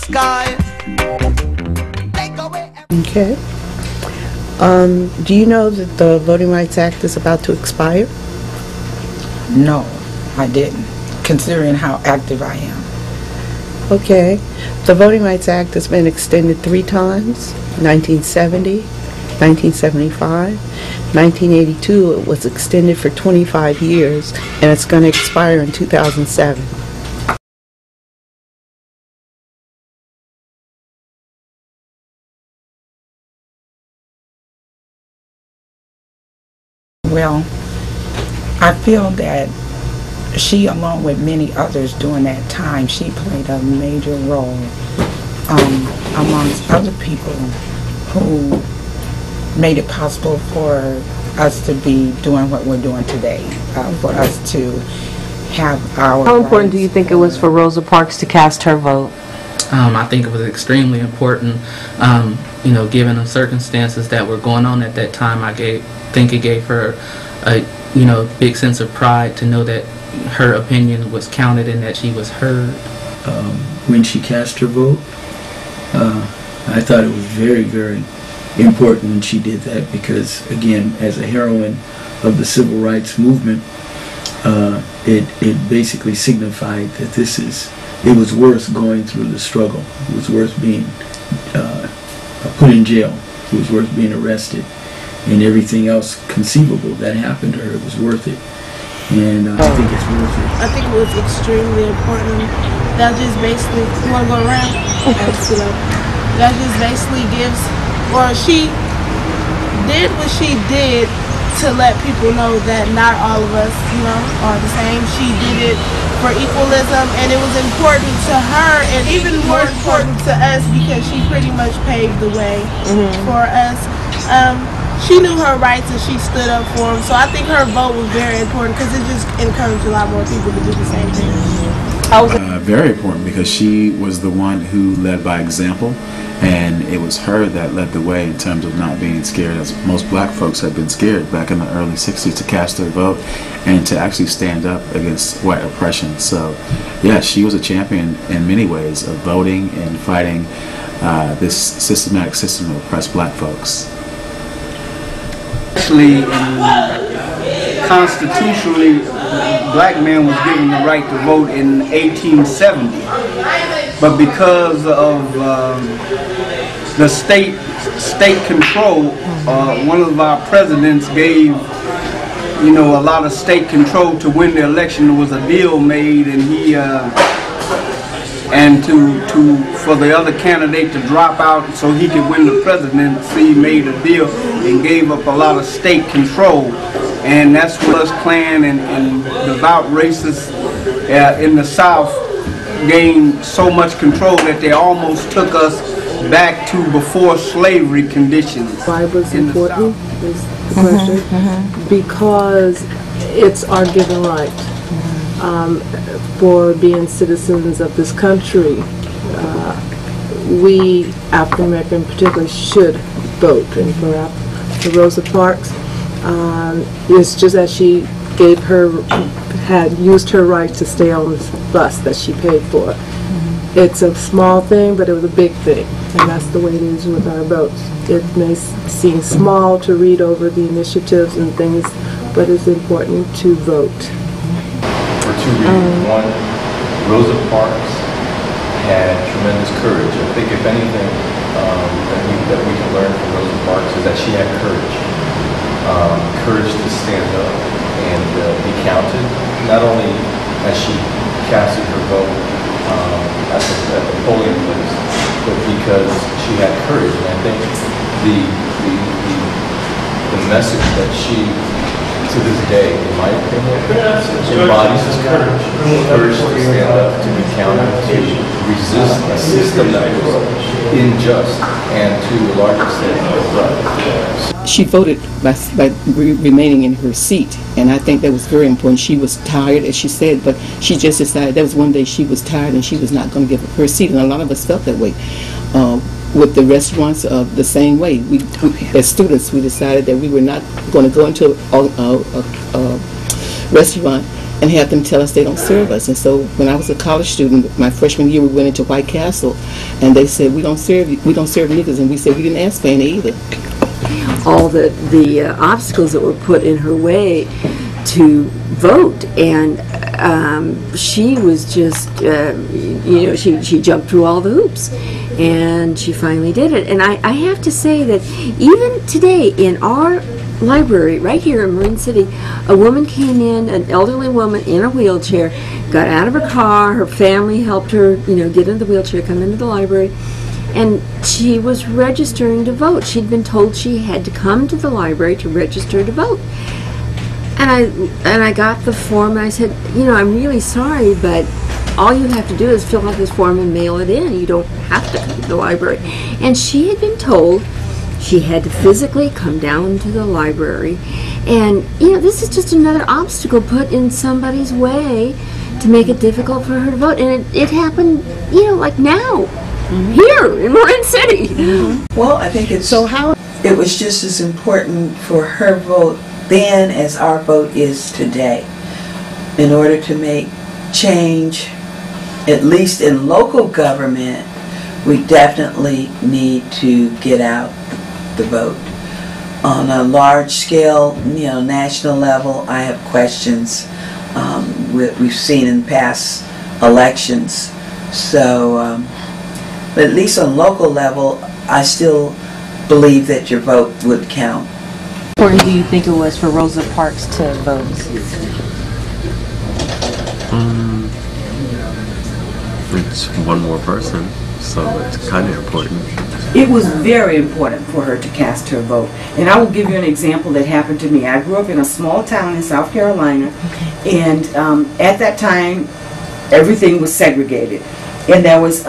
sky. Okay. Do you know that the Voting Rights Act is about to expire? No, I didn't, considering how active I am. Okay. The Voting Rights Act has been extended 3 times, 1970, 1975, 1982. It was extended for 25 years, and it's going to expire in 2007. Well, I feel that she, along with many others during that time, she played a major role amongst other people who made it possible for us to be doing what we're doing today, for us to have our How important do you think it was for Rosa Parks to cast her vote? I think it was extremely important, you know, given the circumstances that were going on at that time. I think it gave her a, you know, big sense of pride to know that her opinion was counted and that she was heard. When she cast her vote, I thought it was very, very important when she did that, because, again, as a heroine of the civil rights movement, it basically signified that it was worth going through the struggle. It was worth being put in jail. It was worth being arrested. And everything else conceivable that happened to her, it was worth it. And I think it's worth it. I think it was extremely important. That just basically, you want to go around? That just basically gives, or she did what she did to let people know that not all of us, you know, are the same. She did it for equalism, and it was important to her, and even more important to us because she pretty much paved the way for us. She knew her rights and she stood up for them. So I think her vote was very important because it just encouraged a lot more people to do the same thing. Very important, because she was the one who led by example, and it was her that led the way in terms of not being scared, as most black folks had been scared back in the early 60s, to cast their vote and to actually stand up against white oppression. So yeah, she was a champion in many ways of voting and fighting this systematic system of oppressed black folks. Actually, constitutionally, black man was given the right to vote in 1870, but because of the state control, one of our presidents gave, you know, a lot of state control to win the election. There was a deal made, and he and for the other candidate to drop out so he could win the presidency, made a deal and gave up a lot of state control. And that's what us Klan and devout racists in the South gained so much control that they almost took us back to before slavery conditions. Why was important is the question. Because it's our given right. For being citizens of this country, we, African American particularly, should vote. And for Rosa Parks, it's just that she had used her right to stay on the bus that she paid for. It's a small thing, but it was a big thing, and that's the way it is with our votes. It may seem small to read over the initiatives and things, but it's important to vote. For 2 reasons. One, Rosa Parks had tremendous courage. I think if anything that we can learn from Rosa Parks is that she had courage. Courage to stand up and be counted, not only as she casted her vote at the polling place, but because she had courage. And I think the message that she, to this day, in my opinion, embodies is courage. Courage to stand up, to be counted, to resist a system that was unjust and to a large extent corrupt. She voted by remaining in her seat, and I think that was very important. She was tired, as she said, but she just decided that was one day she was tired and she was not going to give up her seat, and a lot of us felt that way. With the restaurants, the same way. As students, we decided that we were not going to go into a restaurant and have them tell us they don't serve us. And so when I was a college student, my freshman year, we went into White Castle, and they said, we don't serve niggas, and we said we didn't ask for any either. All the obstacles that were put in her way to vote, and she was just, she jumped through all the hoops, and she finally did it. And I have to say that even today in our library right here in Marin City, a woman came in, an elderly woman in a wheelchair, got out of her car, her family helped her, get into the wheelchair, come into the library, and she was registering to vote. She'd been told she had to come to the library to register to vote. And I got the form, and I said, I'm really sorry, but all you have to do is fill out this form and mail it in. You don't have to come to the library. And she had been told she had to physically come down to the library. And, this is just another obstacle put in somebody's way to make it difficult for her to vote. And it happened, like now, here in Marin City. Well, I think it was just as important for her vote then as our vote is today. In order to make change, at least in local government, we definitely need to get out the vote. On a large scale, national level, I have questions we've seen in past elections. So, but at least on local level, I still believe that your vote would count. How important do you think it was for Rosa Parks to vote? It's one more person, so it's kind of important. It was very important for her to cast her vote. And I will give you an example that happened to me. I grew up in a small town in South Carolina, and at that time, everything was segregated. And there was